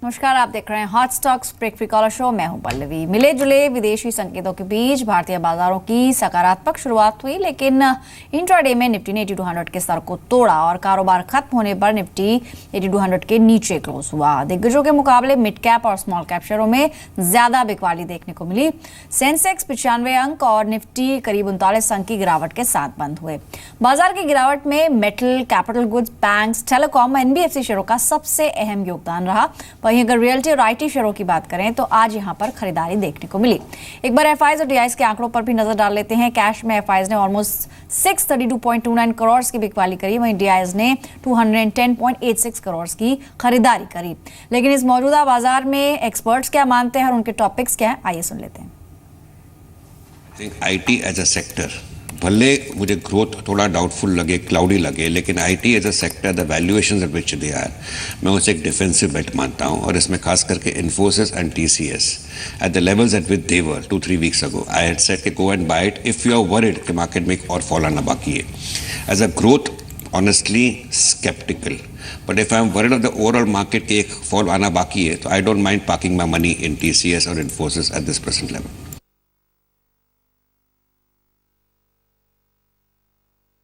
नमस्कार, आप देख रहे हैं hot stocks break free caller show. मैं हूं पल्लवी। मिले जुले विदेशी संकेतों के बीच भारतीय बाजारों की सकारात्मक शुरुआत हुई, लेकिन इंट्राडे में निफ्टी ने 8200 के स्तर को तोड़ा और कारोबार खत्म होने पर निफ्टी 8200 के नीचे क्लोज हुआ। दिग्गजों के मुकाबले मिड कैप और स्मॉल कैप शेयरों में ज्यादा बिकवाली देखने को मिली। सेंसेक्स 95 अंक और निफ्टी करीब 39 अंक की गिरावट के साथ बंद हुए। बाजार की गिरावट में metal, capital goods, banks, telecom, NBFC शेयरों का सबसे अहम योगदान रहा। वहीं अगर रियल्टी और आईटी शेयरों की बात करें तो आज यहां पर खरीदारी देखने को मिली। एक बार एफआईज और डीआईज के आंकड़ों पर भी नजर डाल लेते हैं। कैश में एफआईज ने ऑलमोस्ट 632.29 करोड़ की बिकवाली करी, वहीं डीआईज ने 210.86 करोड़ की खरीदारी करी। लेकिन इस मौजूदा बाजार में एक्सपर्ट्स क्या मानते हैं और उनके टॉपिक्स क्या हैं, आइए सुन लेते हैं। आईटी एज अ सेक्टर, भले मुझे ग्रोथ थोड़ा डाउटफुल लगे, क्लाउडी लगे, लेकिन IT as a sector, the valuations at which they are, मैं उसे एक डिफेंसिव बेट मानता हूं। और इसमें खास करके Infosys and TCS at the levels at which they were 2-3 weeks ago, I had said कि go and buy it if you are worried कि मार्केट में एक और फॉल आना बाकी है। As a growth honestly sceptical, but if I am worried of the overall market के एक फॉल आना बाकी है, तो I don't mind parking my money in TCS और Infosys at this present level.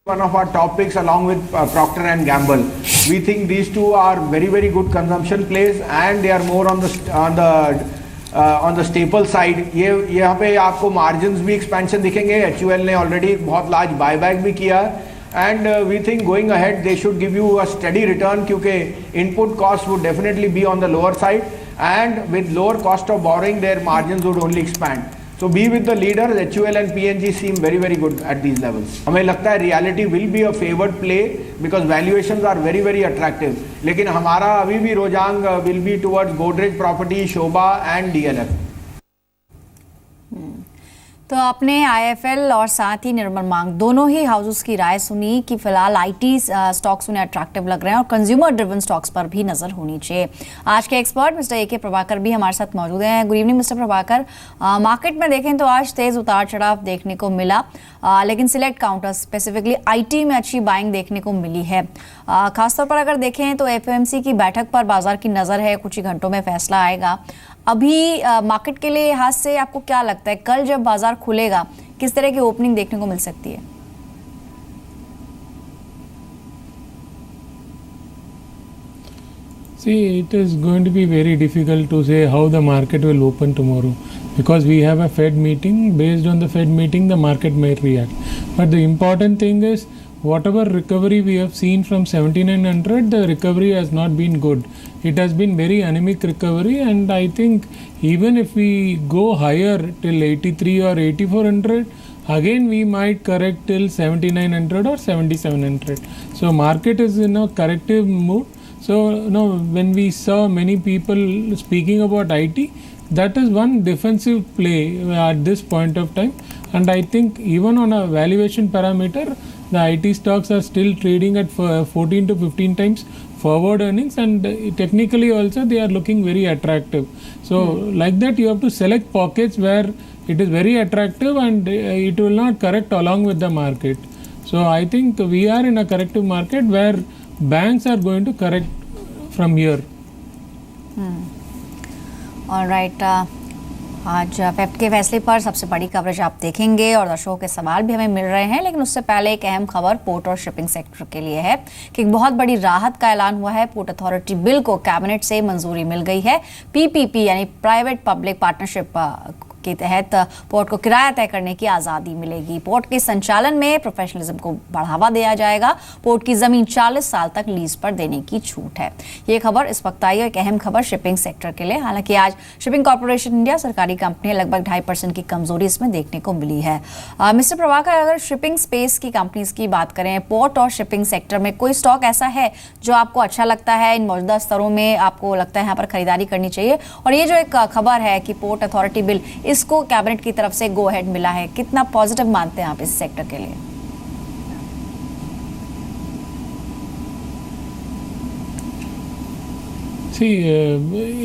One of our topics along with Procter and Gamble. We think these two are very good consumption plays and they are more on the staple side. ये यहाँ पे आपको margins भी expansion दिखेंगे। HUL ने already बहुत large buyback भी किया and we think going ahead they should give you a steady return क्योंकि input costs would definitely be on the lower side and with lower cost of borrowing their margins would only expand. So be with the leaders. HUL and PNG seem very good at these levels. हमें लगता है reality will be a favored play because valuations are very attractive. लेकिन हमारा अभी भी रुझान will be towards Godrej Property, Shobha and DLF. तो आपने आईएफएल और साथ ही निर्मल मांग दोनों ही हाउसेस की राय सुनी कि फिलहाल आईटी स्टॉक्स उन्हें अट्रैक्टिव लग रहे हैं और कंज्यूमर ड्रिवन स्टॉक्स पर भी नजर होनी चाहिए। आज के एक्सपर्ट मिस्टर ए के प्रभाकर भी हमारे साथ मौजूद हैं। Good evening mister Prabhakar. Market में देखें तो आज तेज उतार चढ़ाव देखने को मिला, लेकिन सिलेक्ट काउंटर्स स्पेसिफिकली आईटी में अच्छी बाइंग देखने को मिली है। खासतौर पर अगर देखें तो एफओएमसी की बैठक पर बाजार की नज़र है, कुछ ही घंटों में फैसला आएगा। अभी मार्केट के लिए लिहाज से आपको क्या लगता है, कल जब बाजार खुलेगा किस तरह की ओपनिंग देखने को मिल सकती है? See, it is going to be very difficult to say how the market will open tomorrow because we have a Fed meeting. Based on the Fed meeting, the market might react. But the important thing is, whatever recovery we have seen from 7900, the recovery has not been good. It has been very anemic recovery, and I think even if we go higher till 83 or 8400, again we might correct till 7900 or 7700. So market is in a corrective mood. So when we saw many people speaking about IT, that is one defensive play at this point of time. And I think even on a valuation parameter, the IT stocks are still trading at 14 to 15 times forward earnings, and technically also they are looking very attractive. So like that, you have to select pockets where it is very attractive and it will not correct along with the market. So I think we are in a corrective market where banks are going to correct from here. All right. आज पेप के फैसले पर सबसे बड़ी coverage आप देखेंगे और दर्शकों के सवाल भी हमें मिल रहे हैं, लेकिन उससे पहले एक अहम खबर पोर्ट और शिपिंग सेक्टर के लिए है कि एक बहुत बड़ी राहत का ऐलान हुआ है। पोर्ट अथॉरिटी बिल को कैबिनेट से मंजूरी मिल गई है। पीपीपी यानी प्राइवेट पब्लिक पार्टनरशिप के तहत पोर्ट को किराया तय करने की आज़ादी मिलेगी। पोर्ट के संचालन में प्रोफेशनलिज्म को बढ़ावा दिया जाएगा। पोर्ट की ज़मीन 40 साल तक लीज पर देने की छूट है। ये खबर इस वक्त आई है, एक अहम खबर शिपिंग सेक्टर के लिए। हालांकि आज शिपिंग कॉर्पोरेशन इंडिया सरकारी कंपनी है, लगभग 2.5% की कमजोरी इसमें देखने को मिली है। मिस्टर प्रभाकर, अगर शिपिंग स्पेस की कंपनीज की बात करें, पोर्ट और शिपिंग सेक्टर में कोई स्टॉक ऐसा है जो आपको अच्छा लगता है, इन मौजूदा स्तरों में आपको लगता है यहाँ पर खरीदारी करनी चाहिए? और ये जो एक खबर है कि पोर्ट अथॉरिटी बिल, इसको कैबिनेट की तरफ से गो अहेड मिला है, कितना पॉजिटिव मानते हैं आप इस सेक्टर के लिए? See,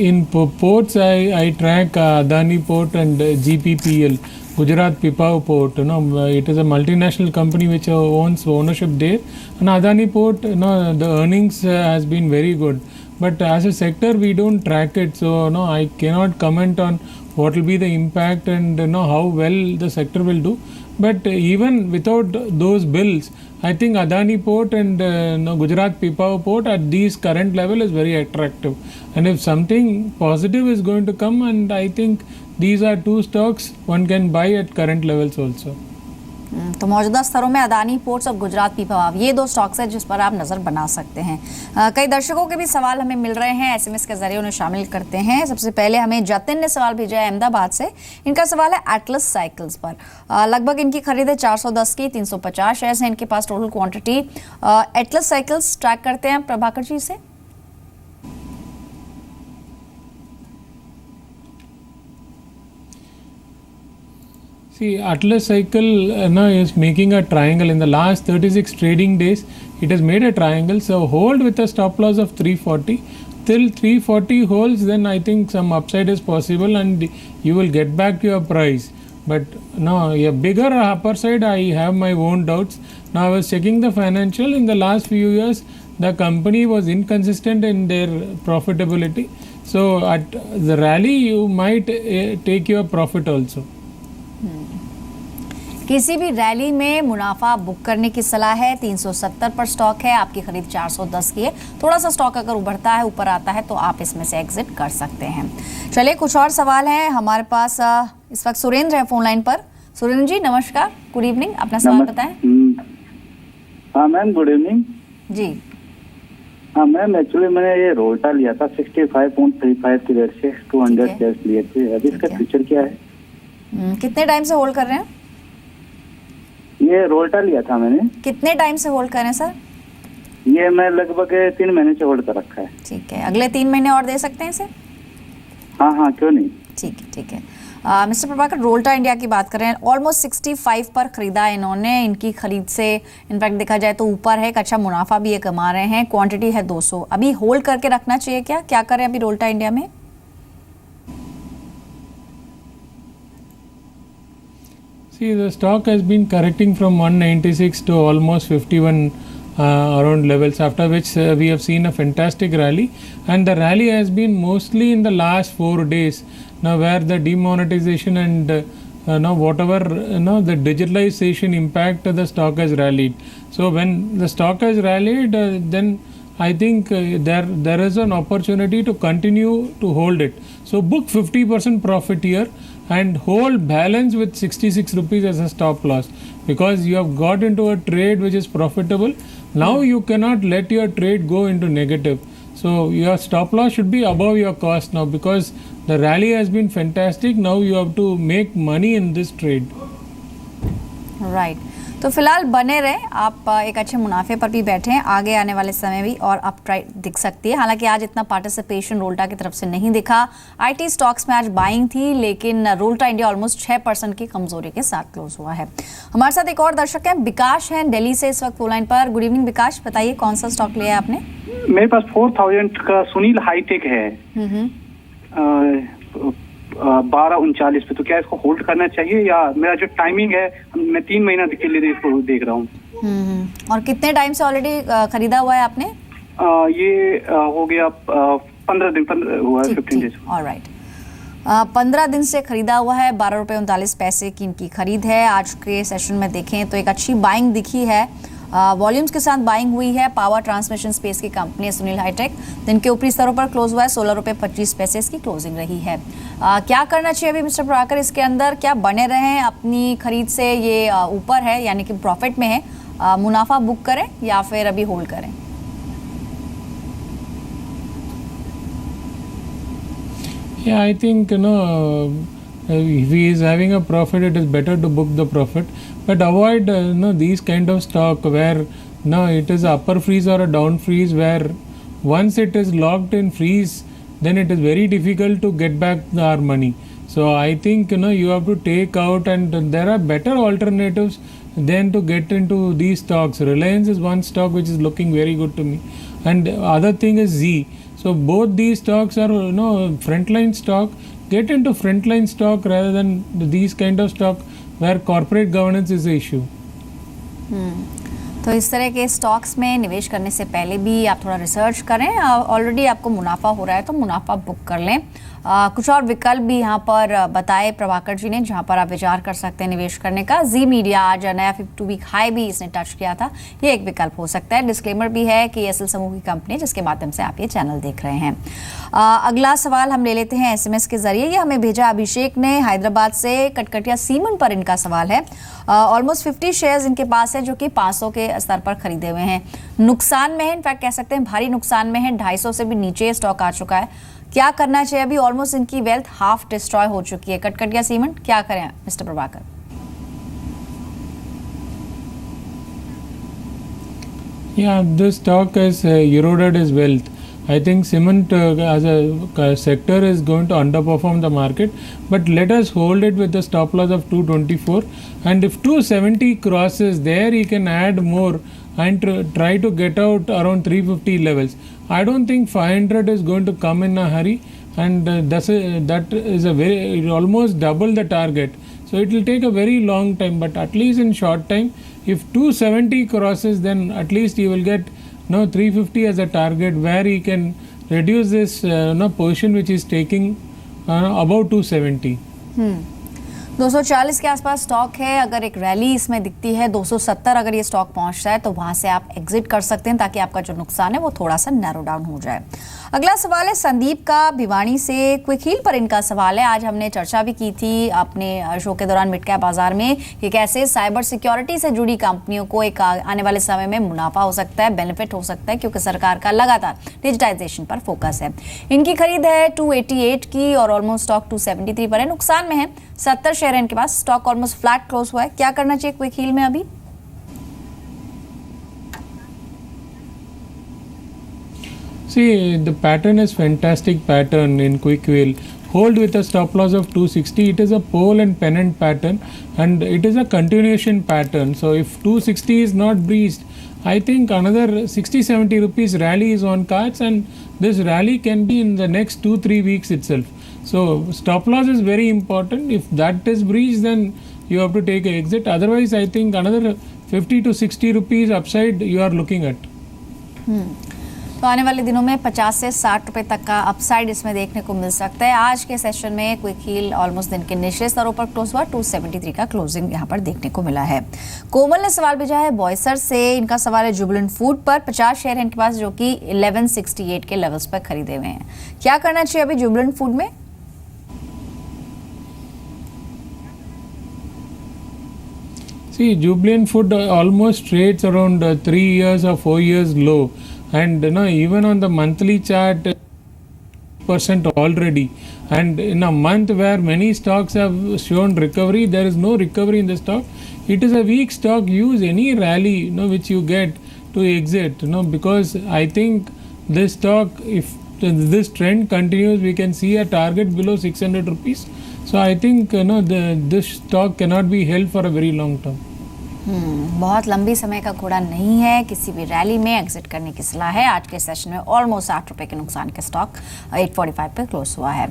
in ports, I track Adani Port and GPPL, Gujarat Pipavav Port. It is a multinational company which owns ownership there. And Adani Port, the earnings has been very good. but as a sector we don't track it, so no, I cannot comment on what will be the impact and how well the sector will do. But even without those bills, I think Adani Port and Gujarat Pipavav Port at these current level is very attractive. And if something positive is going to come, and I think these are two stocks one can buy at current levels also. तो मौजूदा स्तरों में Adani ports और गुजरात पीपावाव ये दो stocks हैं जिस पर आप नज़र बना सकते हैं। कई दर्शकों के भी सवाल हमें मिल रहे हैं, एसएमएस के जरिए उन्हें शामिल करते हैं। सबसे पहले हमें जतिन ने सवाल भेजा है अहमदाबाद से। इनका सवाल है एटलस साइकिल्स पर। लगभग इनकी खरीद है 410 की, 350 शेयर्स हैं इनके पास total quantity. Atlas Cycles track करते हैं प्रभाकर जी से। See, Atlas Cycle is making a triangle. In the last 36 trading days, it has made a triangle. So hold with a stop loss of 340. Till 340 holds, then I think some upside is possible and you will get back your price. But no, a bigger upper side, I have my own doubts. Now I was checking the financial. In the last few years, the company was inconsistent in their profitability. So at the rally, you might take your profit also. किसी भी rally में मुनाफा book करने की सलाह है। 370 पर stock है, आपकी खरीद 410 की है। थोड़ा सा स्टॉक अगर उभरता है, ऊपर आता है तो आप इसमें से एग्जिट कर सकते हैं। चलिए कुछ और सवाल हैं हमारे पास। इस वक्त सुरेंद्र है फोन लाइन पर। सुरेंद्र जी नमस्कार, गुड इवनिंग, अपना सवाल बताएं। हाँ मैम, गुड इवनिंग जी। हाँ मैम, एक्चुअली मैंने ये रोल्टा लिया था 65.35 की रेट से 200 शेयर्स लिए थे। अभी इसका फ्यूचर क्या है? कितने टाइम से होल्ड कर रहे हैं? ये रोल्टा लिया था मैंने। कितने टाइम से होल्ड कर रहे हैं सर? ये मैं लगभग 3 महीने से होल्ड कर रखा है। ठीक है, अगले 3 महीने और दे सकते हैं इसे? हाँ हाँ, क्यों नहीं। ठीक है ठीक है। मिस्टर प्रभाकर, रोल्टा इंडिया की बात करें, ऑलमोस्ट 65 पर खरीदा है इन्होंने। इनकी खरीद से इनफैक्ट देखा जाए तो ऊपर है, एक अच्छा मुनाफा भी ये कमा रहे हैं। क्वांटिटी है 200। अभी होल्ड करके रखना चाहिए क्या करें अभी रोल्टा इंडिया में? See, the stock has been correcting from 196 to almost 51 around levels, after which we have seen a fantastic rally, and the rally has been mostly in the last 4 days now, where the demonetization and whatever the digitalization impact the stock has rallied. So when the stock has rallied, then I think there is an opportunity to continue to hold it. So book 50% profit here and hold balance with 66 rupees as a stop loss, because you have got into a trade which is profitable. Now you cannot let your trade go into negative. So your stop loss should be above your cost now, because the rally has been fantastic. Now you have to make money in this trade. Right. तो फिलहाल बने रहे आप, एक अच्छे मुनाफे पर भी बैठे हैं। आगे आने वाले समय भी और अप ट्राइड दिख सकती है। हालांकि आज इतना पार्टिसिपेशन रोल्टा की तरफ से नहीं दिखा। आईटी स्टॉक्स में आज बाइंग थी, लेकिन रोल्टा इंडिया ऑलमोस्ट 6% की कमजोरी के साथ क्लोज हुआ है। हमारे साथ एक और दर्शक हैं, विकास हैं दिल्ली से इस वक्त फोन लाइन पर। गुड इवनिंग विकास, बताइए कौन सा स्टॉक लिया है आपने? मेरे पास 4000 का सुनील हाईटेक है 1239 पे, तो क्या इसको होल्ड करना चाहिए या मेरा जो टाइमिंग है, मैं 3 महीना के लिए इसको देख रहा हूँ। और कितने टाइम से ऑलरेडी खरीदा हुआ है आपने? ये हो गया 15 दिन हुआ है, 15 डेज। ऑलराइट, 15 दिन से खरीदा हुआ है। 12.39 रुपये की इनकी खरीद है। आज के सेशन में देखें तो एक अच्छी बाइंग दिखी है, वॉल्यूम्स के साथ बाइंग हुई है। पावर ट्रांसमिशन स्पेस की कंपनी है सुनील हाईटेक। दिन के ऊपरी स्तरों पर क्लोज हुआ है, 16.25 रुपये इसकी क्लोजिंग रही है। क्या करना चाहिए अभी मिस्टर प्रभाकर इसके अंदर? क्या बने रहें अपनी खरीद से? ये ऊपर है यानी कि प्रॉफिट में है, मुनाफा बुक करें या फिर अभी होल्ड करें? Yeah, I think if he is having a profit, it is better to book the profit, but avoid these kind of stock where it is upper freeze or a down freeze, where once it is locked in freeze, then it is very difficult to get back our money. So I think you have to take out, and there are better alternatives than to get into these stocks. Reliance is one stock which is looking very good to me, and other thing is Z. So both these stocks are frontline stock. Get into frontline stock rather than these kind of stock where corporate governance is the issue. तो इस तरह के stocks में निवेश करने से पहले भी आप थोड़ा रिसर्च करें। ऑलरेडी आपको मुनाफा हो रहा है तो मुनाफा बुक कर लें। कुछ और विकल्प भी यहाँ पर बताए प्रभाकर जी ने जहाँ पर आप विचार कर सकते हैं निवेश करने का। जी मीडिया आज नया 52 वीक हाई भी इसने टच किया था, ये एक विकल्प हो सकता है। डिस्क्लेमर भी है कि एसएल समूह की कंपनी जिसके माध्यम से आप ये चैनल देख रहे हैं। अगला सवाल हम ले लेते हैं एसएमएस के जरिए। ये हमें भेजा अभिषेक ने हैदराबाद से। कटकटिया सीमेंट पर इनका सवाल है। ऑलमोस्ट 50 शेयर्स इनके पास है जो कि 500 के स्तर पर खरीदे हुए हैं। नुकसान में है, इनफैक्ट कह सकते हैं भारी नुकसान में है। 250 से भी नीचे स्टॉक आ चुका है। क्या करना चाहिए? अभी ऑलमोस्ट इनकी वेल्थ हाफ डिस्ट्रॉय हो चुकी है। कटकटिया सीमेंट, क्या करें mister Prabhakar? Yeah, this stock has eroded his wealth. I think cement as a sector is going to underperform the market, but let us hold it with the stop loss of 224, and if 270 crosses there, he can add more and try to get out around 350 levels. I don't think 500 is going to come in a hurry, and that is a very almost double the target. So it will take a very long time, but at least in short time, if 270 crosses, then at least he will get 350 as a target where he can reduce this position which is taking about 270. 240 के आसपास stock है। अगर एक rally इसमें दिखती है 270 अगर ये स्टॉक पहुंचता है तो वहां से आप एग्जिट कर सकते हैं ताकि आपका जो नुकसान है वो थोड़ा सा नैरो डाउन हो जाए। अगला सवाल है संदीप का भिवानी से। क्विक हील पर इनका सवाल है। आज हमने चर्चा भी की थी अपने शो के दौरान मिड कैप बाजार में कि कैसे साइबर सिक्योरिटी से जुड़ी कंपनियों को एक आने वाले समय में मुनाफा हो सकता है, बेनिफिट हो सकता है, क्योंकि सरकार का लगातार डिजिटाइजेशन पर फोकस है। इनकी खरीद है 288 की और ऑलमोस्ट स्टॉक 273 पर है। नुकसान में है, 70 शेयर है इनके पास। स्टॉक ऑलमोस्ट फ्लैट क्लोज हुआ है। क्या करना चाहिए क्विक हील में अभी? See, the pattern is fantastic pattern in quick wheel. Hold with a stop loss of 260. It is a pole and pennant pattern, and it is a continuation pattern. So if 260 is not breached, I think another 60-70 rupees rally is on cards, and this rally can be in the next 2-3 weeks itself. So stop loss is very important. If that is breached, then you have to take an exit. Otherwise, I think another 50 to 60 rupees upside you are looking at. तो आने वाले दिनों में 50 से 60 रुपए तक का upside इसमें देखने को मिल सकता है। आज के सेशन में क्विक हील ऑलमोस्ट दिन के निचले स्तरों पर क्लोज हुआ। 273 का क्लोजिंग यहां पर देखने को मिला है। कोमल ने सवाल भेजा है बॉयसर से। इनका सवाल है जुबिलेंट फूड पर। 50 शेयर है इनके पास जो कि 1168 के लेवल्स पर खरीदे हुए हैं। क्या करना चाहिए अभी जुबिलेंट फूड में? See, Jubilant Food almost trades around 3 years or 4 years low, and even on the monthly chart, % already. And in a month where many stocks have shown recovery, there is no recovery in the stock. It is a weak stock. Use any rally which you get to exit. Because I think this stock, if this trend continues, we can see a target below 600 rupees. So I think this stock cannot be held for a very long term. बहुत लंबी समय का घोड़ा नहीं है। किसी भी rally में एग्जिट करने की सलाह है। आज के सेशन में ऑलमोस्ट 60 रुपए के नुकसान के स्टॉक 845 पे क्लोज हुआ है।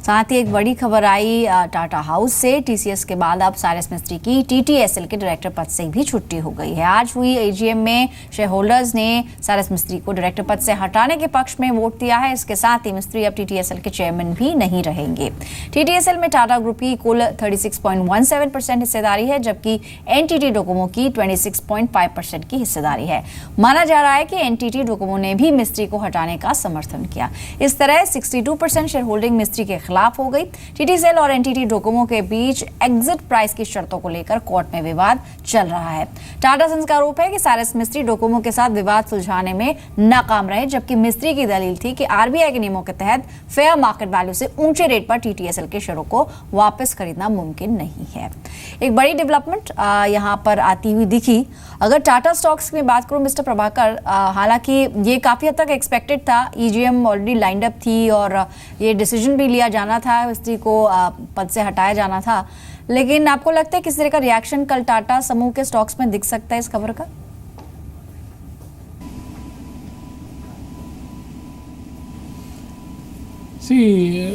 साथ ही एक बड़ी खबर आई टाटा हाउस से। टीसीएस के बाद अब साइरस मिस्त्री की टीटीएसएल के डायरेक्टर पद से भी छुट्टी हो गई है। आज हुई एजीएम में शेयर होल्डर्स ने साइरस मिस्त्री को डायरेक्टर पद से हटाने के पक्ष में वोट दिया है। इसके साथ ही मिस्त्री अब टीटीएसएल के चेयरमैन भी नहीं रहेंगे। टीटीएसएल में टाटा ग्रुप की कुल 36.17% हिस्सेदारी है, जबकि एनटीटी डोकोमो की 26.5% की हिस्सेदारी है। माना जा रहा है कि एनटीटी डोकोमो ने भी मिस्त्री को हटाने का समर्थन किया। इस तरह 62% शेयर होल्डिंग मिस्त्री के खिलाफ हो गई। टीटीएसएल और एनटीटी डोकोमो के बीच एग्जिट प्राइस की शर्तों को लेकर कोर्ट में विवाद चल रहा है। टाटा सन्स का आरोप है कि साइरस मिस्त्री डोकोमो के साथ विवाद सुलझाने में नाकाम रहे, जबकि मिस्त्री की दलील थी कि आरबीआई के नियमों के तहत फेयर मार्केट वैल्यू से ऊंचे रेट पर टीटीएसएल के शेयरों को वापस खरीदना मुमकिन नहीं है। एक बड़ी डेवलपमेंट यहां पर आती हुई दिखी। अगर टाटा स्टॉक्स में बात करूं मिस्टर प्रभाकर, हालांकि ये काफ़ी हद तक एक्सपेक्टेड था। ईजीएम ऑलरेडी लाइंड अप थी और ये डिसीजन भी लिया जाना था, मिस्त्री को पद से हटाया जाना था, लेकिन आपको लगता है किस तरह का रिएक्शन कल टाटा समूह के स्टॉक्स में दिख सकता है इस खबर का? See,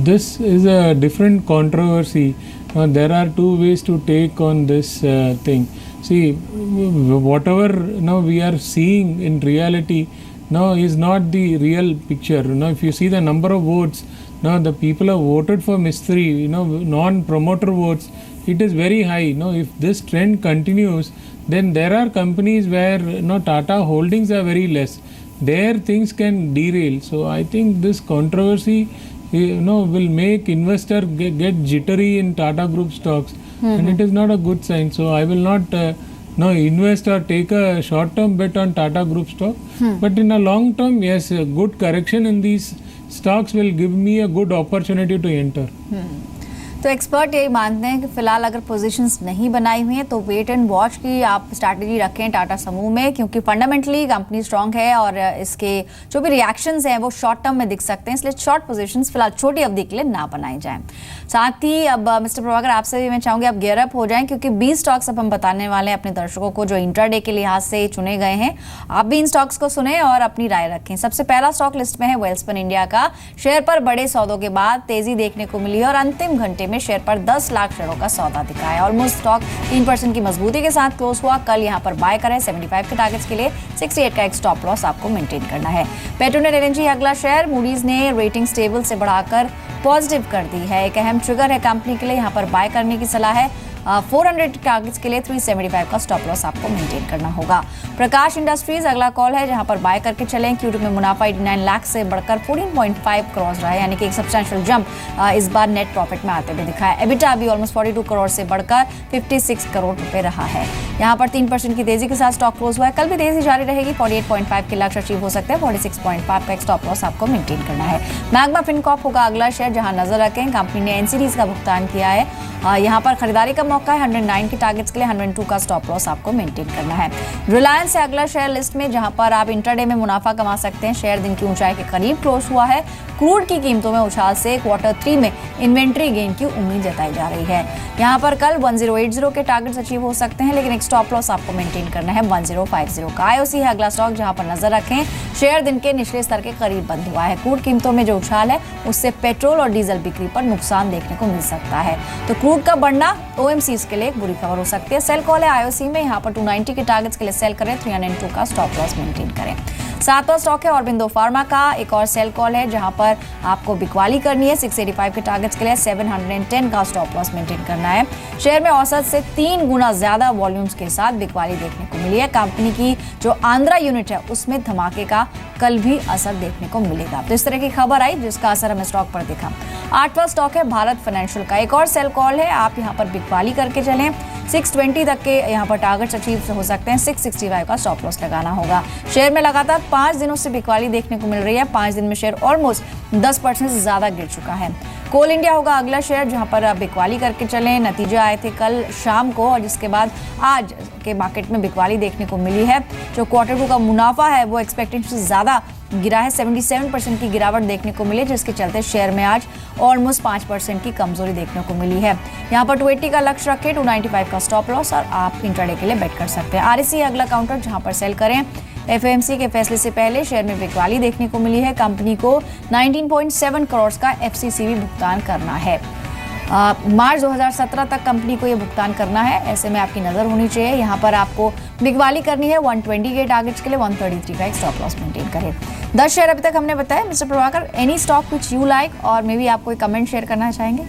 this is a different controversy. There are two ways to take on this thing. See, whatever now we are seeing in reality now is not the real picture. Now, if you see the number of votes, now the people have voted for Mistry, non-promoter votes, it is very high. Now, if this trend continues, then there are companies where Tata holdings are very less. There things can derail. So I think this controversy will make investor get jittery in Tata Group stocks, and it is not a good sign. So I will not invest or take a short term bet on Tata Group stock, but in a long term, yes, a good correction in these stocks will give me a good opportunity to enter. तो expert यही मानते हैं कि फिलहाल अगर positions नहीं बनाई हुई हैं तो वेट एंड वॉच की आप स्ट्रैटेजी रखें टाटा समूह में, क्योंकि फंडामेंटली कंपनी स्ट्रांग है और इसके जो भी रिएक्शंस हैं वो शॉर्ट टर्म में दिख सकते हैं, इसलिए शॉर्ट पोजीशंस फिलहाल छोटी अवधि के लिए ना बनाई जाएं। साथ ही अब मिस्टर प्रभाकर आपसे भी मैं चाहूँगी आप गियर अप हो जाएं, क्योंकि 20 स्टॉक्स अब हम बताने वाले हैं अपने दर्शकों को जो इंट्राडे के लिहाज से चुने गए हैं। आप भी इन स्टॉक्स को सुने और अपनी राय रखें। सबसे पहला स्टॉक लिस्ट में है वेल्सपन इंडिया का। शेयर पर बड़े सौदों के बाद तेजी देखने को मिली और अंतिम घंटे में शेयर पर 10 लाख शेयरों का सौदा दिखा है। ऑलमोस्ट स्टॉक 3% की मजबूती के साथ क्लोज हुआ। कल यहां पर बाय करें 75 के टारगेट्स के लिए 68 का एक स्टॉप लॉस आपको मेंटेन करना है। पेट्रोनेट एलएनजी अगला शेयर, मूडीज ने रेटिंग स्टेबल से बढ़ाकर पॉजिटिव कर दी है। एक अहम ट्रिगर है कंपनी के लिए, यहां पर बाय करने की सलाह है। 400 टारगेट्स के लिए 375 का स्टॉप लॉस आपको मेंटेन करना होगा। प्रकाश इंडस्ट्रीज अगला कॉल है, जहां पर बाय करके चलें। Q2 में मुनाफा 89 लाख से बढ़कर 14.5 करोड़ रहा है, यानी कि एक सब्सटेंशियल जंप इस बार नेट प्रॉफिट में आते हुए दिखा है। एबिटा भी ऑलमोस्ट 42 करोड़ से बढ़कर 56 करोड़ रुपए रहा है। यहां पर 3% की तेजी के साथ स्टॉक क्लोज हुआ है। कल भी तेजी जारी रहेगी, 48.5 के लक्ष्य अचीव हो सकते हैं। 46.5 का एक स्टॉप लॉस आपको मेंटेन करना है। मैग्मा फिनकॉर्प होगा अगला शेयर, जहां नजर रखें कंपनी ने एनसीडीज का भुगतान किया है। यहां पर खरीदारी का मौका है। 109 के टारगेट्स के लिए 102 का स्टॉप लॉस आपको मेंटेन करना है। रिलायंस है अगला शेयर लिस्ट में, जहां पर आप इंट्राडे में मुनाफा कमा सकते हैं। शेयर दिन की ऊंचाई के करीब क्लोज हुआ है। क्रूड की कीमतों में उछाल से Q3 में इन्वेंट्री गेन की उम्मीद जताई जा रही है। यहां पर कल 1080 के टारगेट्स अचीव हो सकते हैं, लेकिन एक स्टॉप लॉस आपको मेंटेन करना है 1050 का। आईओसी है अगला स्टॉक, जहां पर नजर रखें शेयर दिन के निचले स्तर के करीब बंद हुआ है। क्रूड कीमतों में जो उछाल है उससे पेट्रोल और डीजल बिक्री पर नुकसान देखने को मिल सकता है, तो क्रूड का बढ़ना ओएमसीज के लिए एक बुरी खबर हो सकती है। सेल कॉल है आईओसी में, यहाँ पर 290 के टारगेट्स के लिए सेल करें। 302 का स्टॉप लॉस मेंटेन करें। सातवां स्टॉक है ऑरबिंदो फार्मा का, एक और सेल कॉल है जहां पर आपको बिकवाली करनी है। 685 के टारगेट्स के लिए 710 का स्टॉप लॉस मेंटेन करना है। शेयर में औसत से 3 गुना ज्यादा वॉल्यूम्स के साथ बिकवाली देखने को मिली है। कंपनी की जो आंध्रा यूनिट है उसमें धमाके का कल भी असर देखने को मिलेगा, तो इस तरह की खबर आई जिसका असर हमें स्टॉक पर दिखा। आठवां स्टॉक है भारत फाइनेंशियल का, एक और सेल कॉल है, आप यहां पर बिकवाली करके चलें। 620 तक के यहां पर टारगेट्स अचीव हो सकते हैं। 665 का स्टॉप लॉस लगाना होगा। शेयर में लगातार 5 दिनों से बिकवाली देखने को मिल रही है। 5 दिन में शेयर ऑलमोस्ट 10% से ज्यादा गिर चुका है। कोल इंडिया होगा अगला शेयर, जहां पर आप बिकवाली करके चलें। नतीजे आए थे कल शाम को और जिसके बाद आज के मार्केट में बिकवाली देखने को मिली है। जो Q2 का मुनाफा है वो एक्सपेक्टेशन से ज्यादा गिरा है। 77% की गिरावट देखने को मिली, जिसके चलते शेयर में आज ऑलमोस्ट 5% की कमजोरी देखने को मिली है। यहाँ पर 280 का लक्ष्य रखें, 295 का स्टॉप लॉस और आप इंट्राडे के लिए बेट कर सकते हैं। आरएसी अगला काउंटर, जहां पर सेल करें। एफएमसी के फैसले से पहले शेयर में बिकवाली देखने को मिली है। कंपनी को 19.7 करोड़ का एफसीसीबी भुगतान करना है। मार्च 2017 तक कंपनी को यह भुगतान करना है, ऐसे में आपकी नजर होनी चाहिए। यहाँ पर आपको बिकवाली करनी है 120 के टारगेट्स के लिए। 133 का एक स्टॉप लॉस मेंटेन करें। 10 शेयर अभी तक हमने बताया। Mister Prabhakar, any stock which you like और मे बी आप कोई कमेंट शेयर करना चाहेंगे?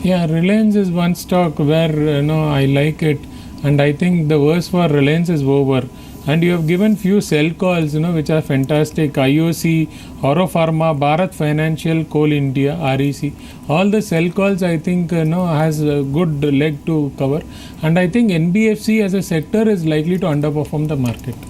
Yeah, Reliance is one stock where I like it, and I think the worst for Reliance is over. And you have given few sell calls, which are fantastic. IOC, Oro Pharma, Bharat Financial, Coal India, REC. All the sell calls I think has a good leg to cover. And I think NBFC as a sector is likely to underperform the market.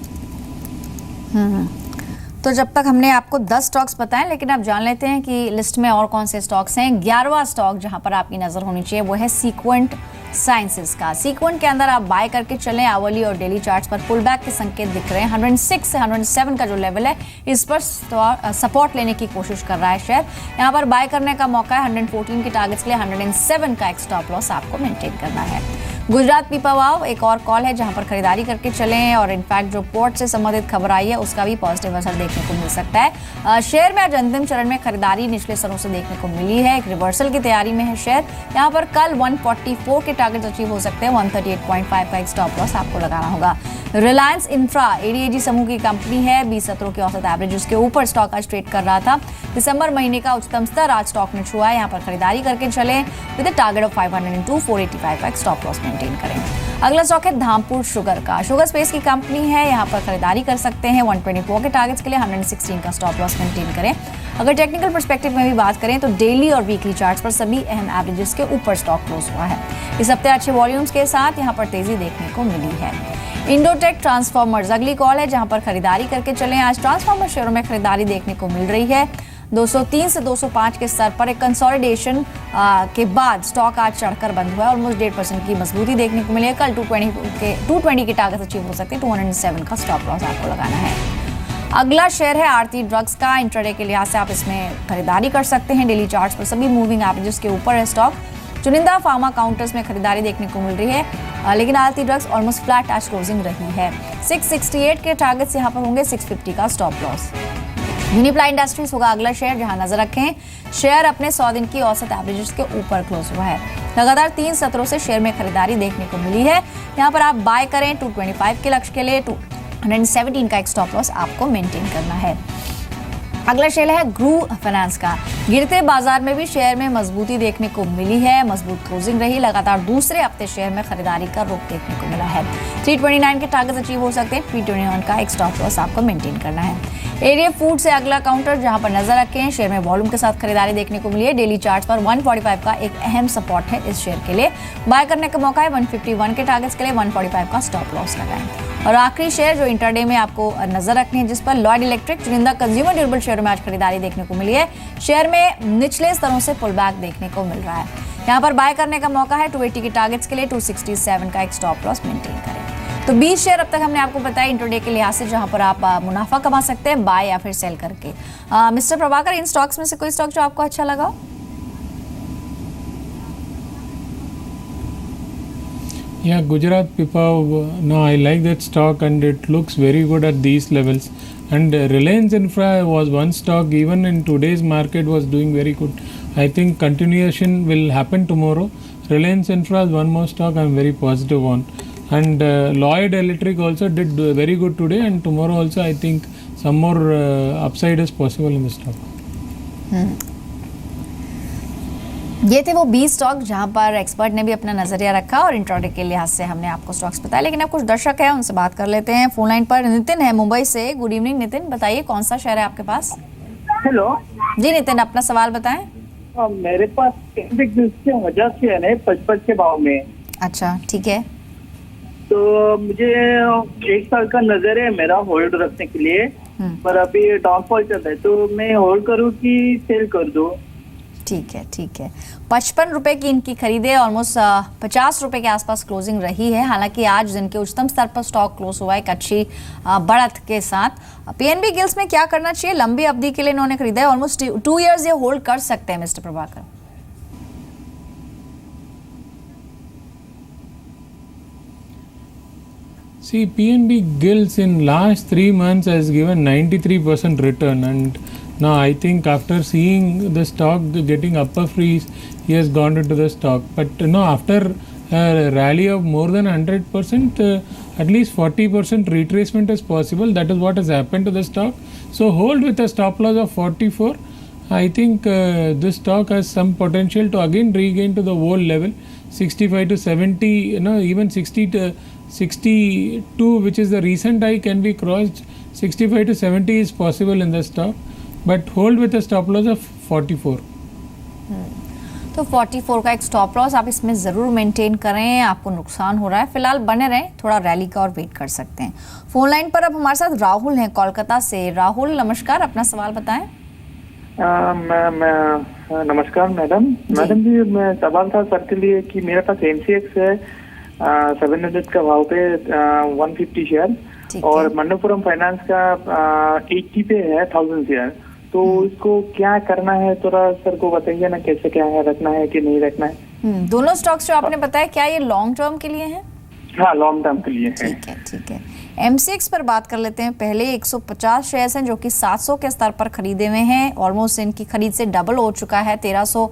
तो जब तक हमने आपको 10 stocks बताएं, लेकिन आप जान लेते हैं कि लिस्ट में और कौन से स्टॉक्स हैं। 11वां स्टॉक जहां पर आपकी नजर होनी चाहिए वो है सीक्वेंट साइंसेज का। सीक्वेंट के अंदर आप बाय करके चलें। आवली और डेली चार्ट्स पर पुल बैक के संकेत दिख रहे हैं। 106 से 107 का जो लेवल है इस पर सपोर्ट लेने की कोशिश कर रहा है शेयर। यहाँ पर बाय करने का मौका है। 114 के टारगेट्स के लिए 107 का एक स्टॉप लॉस आपको मेंटेन करना है। गुजरात पीपावाव एक और कॉल है जहां पर खरीदारी करके चलें और इनफैक्ट जो पोर्ट से संबंधित खबर आई है उसका भी पॉजिटिव असर देखने को मिल सकता है। शेयर में आज अंतिम चरण में खरीदारी निचले स्तरों से देखने को मिली है। एक रिवर्सल की तैयारी में है शेयर। यहां पर कल 144 के टारगेट अचीव हो सकते हैं। 138.5 का एक स्टॉप लॉस आपको लगाना होगा। रिलायंस इंफ्रा एडीएजी समूह की कंपनी है। 20 सत्रों के औसत एवरेज उसके ऊपर स्टॉक आज ट्रेड कर रहा था। दिसंबर महीने का उच्चतम स्तर आज स्टॉक ने छुआ है। यहाँ पर खरीदारी करके चलें विद अ टारगेट ऑफ 502 485 का एक स्टॉप लॉस मेंटेन करें। अगला स्टॉक है धामपुर शुगर का। शुगर स्पेस की कंपनी है। यहाँ पर खरीदारी कर सकते हैं। 124 के टारगेट्स के लिए 116 का स्टॉप लॉस मेंटेन करें। अगर टेक्निकल पर्सपेक्टिव में भी बात करें तो डेली और वीकली चार्ट्स पर सभी अहम एवरेजेस के ऊपर स्टॉक क्लोज हुआ है। इस हफ्ते अच्छे वॉल्यूम्स के साथ यहाँ पर तेजी देखने को मिली है। इंडोटेक ट्रांसफॉर्मर्स अगली कॉल है जहां पर खरीदारी करके चलें। आज ट्रांसफॉर्मर शेयरों में खरीदारी देखने को मिल रही है। 203 से 205 के स्तर पर एक कंसोलिडेशन के बाद स्टॉक आज चढ़कर बंद हुआ है। ऑलमोस्ट 1.5% की मजबूती देखने को मिली है। कल 220 के टारगेट अचीव हो सकते हैं। 207 का स्टॉप लॉस आपको लगाना है। अगला शेयर है आरती ड्रग्स का। इंट्राडे के लिहाज से आप इसमें खरीदारी कर सकते हैं। डेली चार्ट्स पर सभी मूविंग एवरेजेस के ऊपर है स्टॉक। चुनिंदा फार्मा काउंटर्स में खरीदारी देखने को मिल रही है लेकिन आरती ड्रग्स ऑलमोस्ट फ्लैट आज क्लोजिंग रही है। 668 के टारगेट्स यहाँ पर होंगे। 650 का स्टॉप लॉस। यूनिप्लाई इंडस्ट्रीज होगा अगला शेयर जहां नजर रखें। शेयर अपने 100 दिन की औसत एवरेजेस के ऊपर क्लोज हुआ है। लगातार 3 सत्रों से शेयर में खरीदारी देखने को मिली है। यहाँ पर आप बाय करें। 225 के लक्ष्य के लिए 217 का एक स्टॉप लॉस आपको मेंटेन करना है। अगला शेयर है ग्रू फाइनेंस का। गिरते बाजार में भी शेयर में मजबूती देखने को मिली है। मजबूत क्लोजिंग रही। लगातार दूसरे हफ्ते शेयर में खरीदारी का रुख देखने को मिला है। 329 के टारगेट अचीव हो सकते हैं। 321 का एक स्टॉप लॉस आपको मेंटेन करना है। एरिया फूड से अगला काउंटर जहां पर नजर रखें। शेयर में वॉल्यूम के साथ खरीदारी देखने को मिली है। डेली चार्ट्स पर 145 का एक अहम सपोर्ट है इस शेयर के लिए। बाय करने का मौका है। 151 के टारगेट्स के लिए 145 का स्टॉप लॉस लगाएं। और आखिरी शेयर जो इंटरडे में आपको नजर रखनी है जिस पर लॉयड इलेक्ट्रिक चुनिंदा कंज्यूमर ड्यूरेबल शेयर में आज खरीदारी देखने को मिली है। शेयर में निचले स्तरों से पुल बैक देखने को मिल रहा है। यहाँ पर बाय करने का मौका है। 280 के टारगेट्स के लिए 267 का एक स्टॉप लॉस मेंटेन करें। तो 20 शेयर अब तक हमने आपको बताया इंट्राडे के लिहाज से जहां पर आप मुनाफा कमा सकते हैं बाय या फिर सेल करके। मिस्टर प्रभाकर, इन स्टॉक्स में से कोई स्टॉक जो आपको अच्छा लगा? Yeah, Gujarat Pipav, no, I like that stock and it looks very good at these levels. And Reliance Infra was one stock, even in today's market, was doing very good. I think continuation will happen tomorrow. Reliance Infra is one more stock I'm very positive on. And Lloyd Electric also did very good today, and tomorrow also I think some more upside is possible in the stock. ये थे वो 20 stock जहां पर expert ने भी अपना नजरिया रखा और इंट्राडे के लिहाज से हमने आपको स्टॉक्स बताया। लेकिन अब कुछ दर्शक हैं उनसे बात कर लेते हैं। फोन लाइन पर नितिन है मुंबई से। गुड इवनिंग नितिन, बताइए कौन सा शेयर है आपके पास? हेलो जी नितिन, अपना सवाल बताएं। मेरे पास के वजह से है 55 के भाव में। अच्छा ठीक है। तो मुझे 1 साल का नजर है मेरा होल्ड रखने के लिए, पर अभी डाउनफॉल चल रहा है तो मैं होल्ड करूँ कि सेल कर दूँ? ठीक है ठीक है। 55 रुपए की इनकी खरीदे। ऑलमोस्ट 50 रुपए के आसपास क्लोजिंग रही है। हालांकि आज दिन के उच्चतम स्तर पर स्टॉक क्लोज हुआ है एक अच्छी बढ़त के साथ। पीएनबी गिल्स में क्या करना चाहिए? लंबी अवधि के लिए इन्होंने खरीदा है। ऑलमोस्ट 2 इयर्स ये होल्ड कर सकते हैं mister Prabhakar. See, PNB Gills in last 3 months has given 93% return, and now I think after seeing the stock getting upper freeze, he has gone into the stock. But after a rally of more than 100%, at least 40% retracement is possible. That is what has happened to the stock. So hold with a stop loss of 44. I think this stock has some potential to again regain to the old level, 65 to 70, even 60 to 62, which is the recent high, can be crossed. 65 to 70 is possible in the stock, but hold with a stop loss of 44. तो 44 का एक stop loss आप इसमें ज़रूर maintain करें। आपको नुकसान हो रहा है, फिलहाल बने रहें, थोड़ा रैली का और वेट कर सकते हैं। फोन लाइन पर अब हमारे साथ राहुल हैं कोलकाता से। राहुल नमस्कार, अपना सवाल बताएं। मैं नमस्कार मैडम। मैडम जी, मैं सवाल था सर के लिए कि मेरे पास एमसीएक्स है 700 का भाव पे 150 शेयर और मनप्पुरम फाइनेंस का 80 पे है 1000 शेयर। तो इसको क्या करना है थोड़ा सर को बताइए ना, कैसे क्या है, रखना है कि नहीं रखना है। दोनों स्टॉक्स जो आपने बताया क्या ये लॉन्ग टर्म के लिए हैं? हाँ, लॉन्ग टर्म के लिए है। ठीक है। एमसीएक्स पर बात कर लेते हैं। पहले 150 शेयर्स हैं जो कि 700 के स्तर पर खरीदे हुए हैं। ऑलमोस्ट इनकी खरीद से डबल हो चुका है, 1300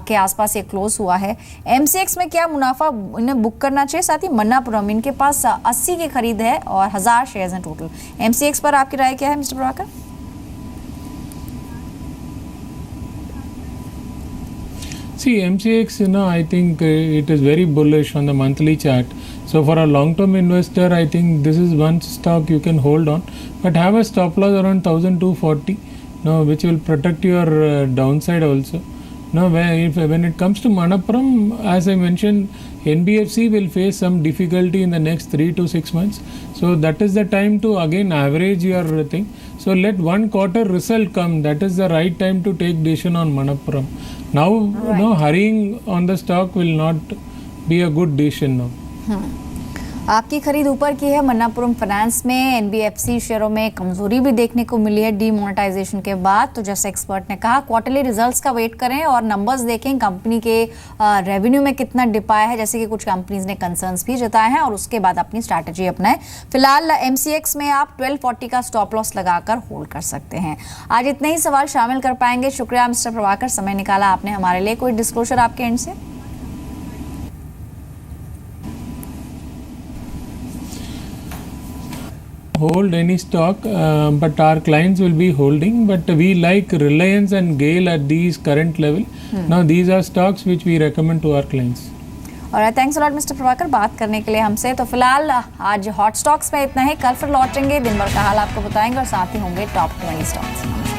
के आसपास ये क्लोज हुआ है। एमसीएक्स में क्या मुनाफा इन्हें बुक करना चाहिए? साथ ही मन्नापुरम, इनके पास 80 की खरीद है और 1000 शेयर्स हैं टोटल। एमसीएक्स पर आपकी राय क्या है mister Prabhakar? See, MCX, I think it is very bullish on the monthly chart. So for a long-term investor, I think this is one stock you can hold on, but have a stop loss around 1240, which will protect your downside also. When it comes to Manappuram, as I mentioned, NBFC will face some difficulty in the next 3 to 6 months. So that is the time to again average your thing. So let one quarter result come. That is the right time to take decision on Manappuram. Now, hurrying on the stock will not be a good decision now. आपकी खरीद ऊपर की है Manappuram finance में। NBFC शेयरों में कमजोरी भी देखने को मिली है डीमोनेटाइजेशन के बाद। तो जैसे एक्सपर्ट ने कहा, क्वार्टरली रिजल्ट्स का वेट करें और नंबर्स देखें कंपनी के रेवेन्यू में कितना डिप आया है, जैसे कि कुछ कंपनीज ने कंसर्न्स भी जताए हैं, और उसके बाद अपनी स्ट्रैटेजी अपनाएं। फिलहाल एमसीएक्स में आप 1240 का स्टॉप लॉस लगाकर होल्ड कर सकते हैं। आज इतने ही सवाल शामिल कर पाएंगे। शुक्रिया मिस्टर प्रभाकर, समय निकाला आपने हमारे लिए। कोई डिस्क्लोजर आपके एंड से? Hold any stock, but our clients will be holding, but we like Reliance and GAIL at these current level. Now these are stocks which we recommend to our clients. और thanks a lot mister Prabhakar बात करने के लिए हमसे। तो फिलहाल आज hot stocks में इतना ही। कल फिर लौटेंगे, दिन भर का हाल आपको बताएंगे और साथ ही होंगे टॉप 20 स्टॉक्स।